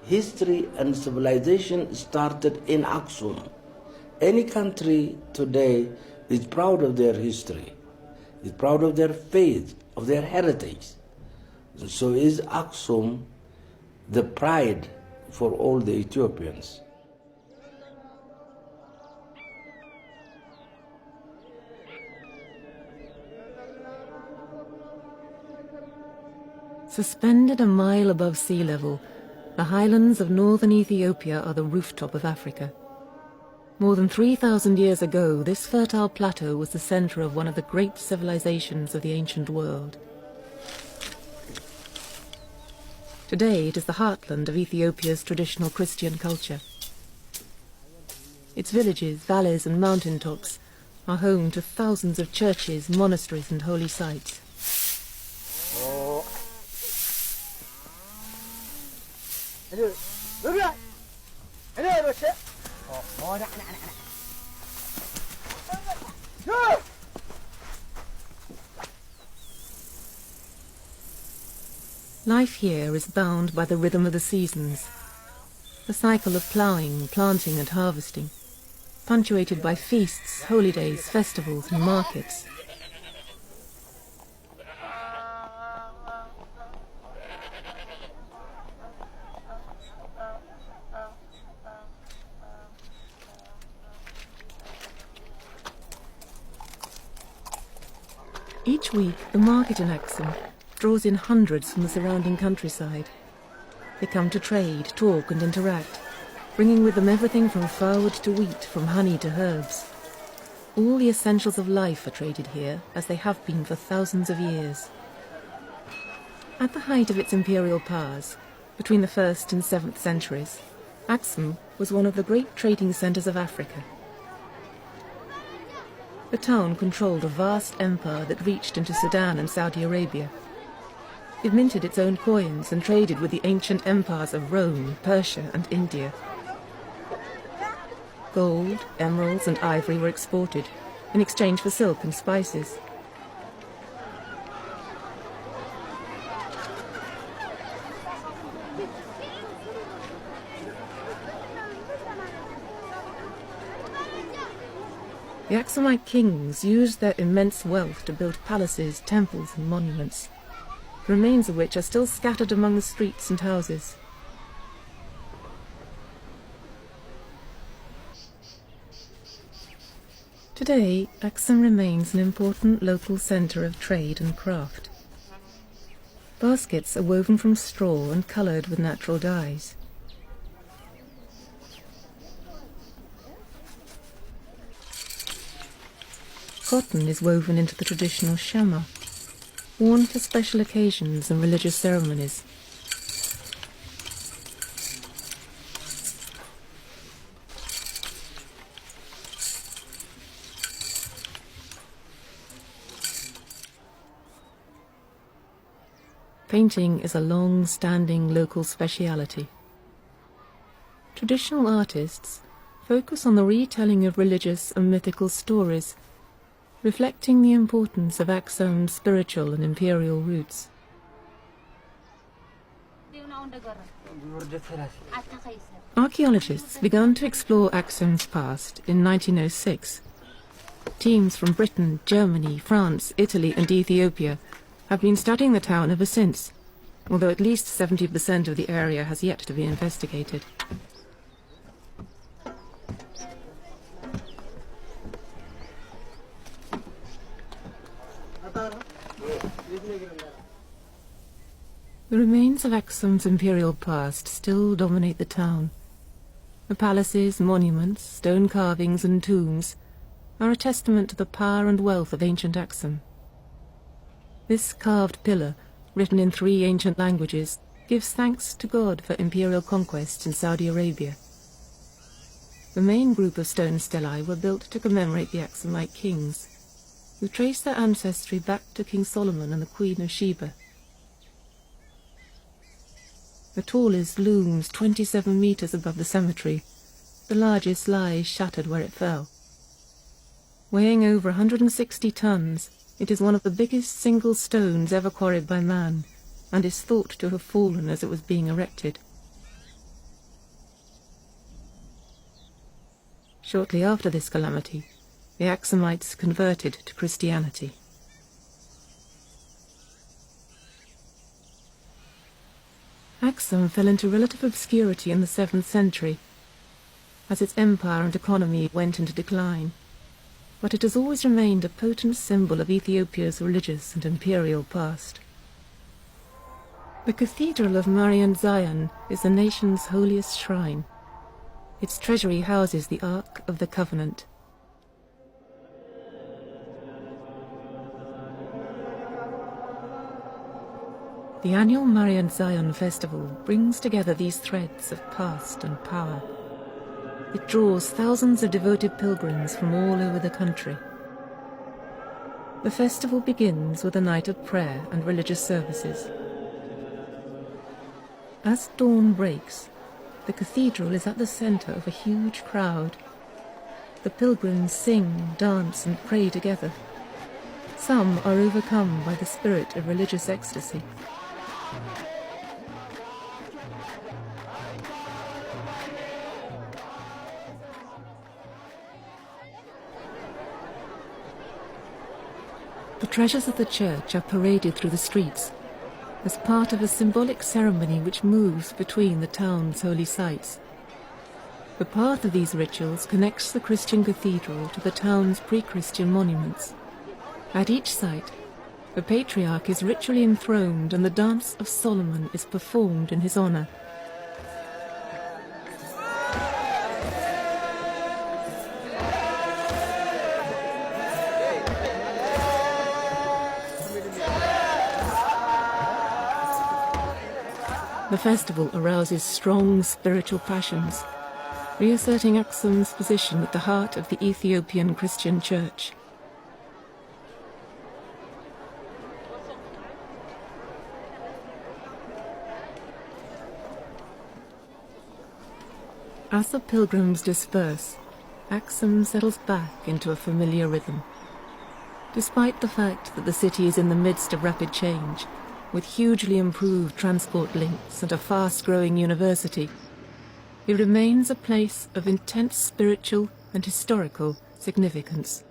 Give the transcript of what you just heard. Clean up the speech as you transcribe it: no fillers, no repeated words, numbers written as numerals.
history and civilization started in Axum. Any country today is proud of their history, is proud of their faith, of their heritage. So is Axum the pride for all the Ethiopians. Suspended a mile above sea level, the highlands of northern Ethiopia are the rooftop of Africa. More than 3,000 years ago, this fertile plateau was the center of one of the great civilizations of the ancient world. Today, it is the heartland of Ethiopia's traditional Christian culture. Its villages, valleys, and mountaintops are home to thousands of churches, monasteries, and holy sites. Life here is bound by the rhythm of the seasons, the cycle of ploughing, planting, and harvesting, punctuated by feasts, holy days, festivals, and markets. Each week, the market in Axum draws in hundreds from the surrounding countryside. They come to trade, talk, and interact, bringing with them everything from firewood to wheat, from honey to herbs. All the essentials of life are traded here, as they have been for thousands of years. At the height of its imperial powers, between the 1st and 7th centuries, Axum was one of the great trading centers of Africa. The town controlled a vast empire that reached into Sudan and Saudi Arabia. It minted its own coins and traded with the ancient empires of Rome, Persia, and India. Gold, emeralds, and ivory were exported in exchange for silk and spices. The Axumite kings used their immense wealth to build palaces, temples, and monuments, the remains of which are still scattered among the streets and houses. Today, Axum remains an important local centre of trade and craft. Baskets are woven from straw and coloured with natural dyes. Cotton is woven into the traditional shama, worn for special occasions and religious ceremonies. Painting is a long-standing local speciality. Traditional artists focus on the retelling of religious and mythical stories, reflecting the importance of Axum's spiritual and imperial roots. Archaeologists began to explore Axum's past in 1906. Teams from Britain, Germany, France, Italy, and Ethiopia have been studying the town ever since, although at least 70% of the area has yet to be investigated. The remains of Axum's imperial past still dominate the town. The palaces, monuments, stone carvings, and tombs are a testament to the power and wealth of ancient Axum. This carved pillar, written in 3 ancient languages, gives thanks to God for imperial conquests in Saudi Arabia. The main group of stone stelae were built to commemorate the Axumite kings, who trace their ancestry back to King Solomon and the Queen of Sheba. The tallest looms 27 meters above the cemetery. The largest lies shattered where it fell. Weighing over 160 tons, it is one of the biggest single stones ever quarried by man, and is thought to have fallen as it was being erected. Shortly after this calamity, the Axumites converted to Christianity. Axum fell into relative obscurity in the 7th century, as its empire and economy went into decline, but it has always remained a potent symbol of Ethiopia's religious and imperial past. The Cathedral of Marian Zion is the nation's holiest shrine. Its treasury houses the Ark of the Covenant. The annual Marian Zion festival brings together these threads of past and power. It draws thousands of devoted pilgrims from all over the country. The festival begins with a night of prayer and religious services. As dawn breaks, the cathedral is at the center of a huge crowd. The pilgrims sing, dance, and pray together. Some are overcome by the spirit of religious ecstasy. The treasures of the church are paraded through the streets as part of a symbolic ceremony which moves between the town's holy sites. The path of these rituals connects the Christian cathedral to the town's pre-Christian monuments. At each site, the patriarch is ritually enthroned and the dance of Solomon is performed in his honor. The festival arouses strong spiritual passions, reasserting Axum's position at the heart of the Ethiopian Christian Church. As the pilgrims disperse, Axum settles back into a familiar rhythm. Despite the fact that the city is in the midst of rapid change, with hugely improved transport links and a fast-growing university, it remains a place of intense spiritual and historical significance.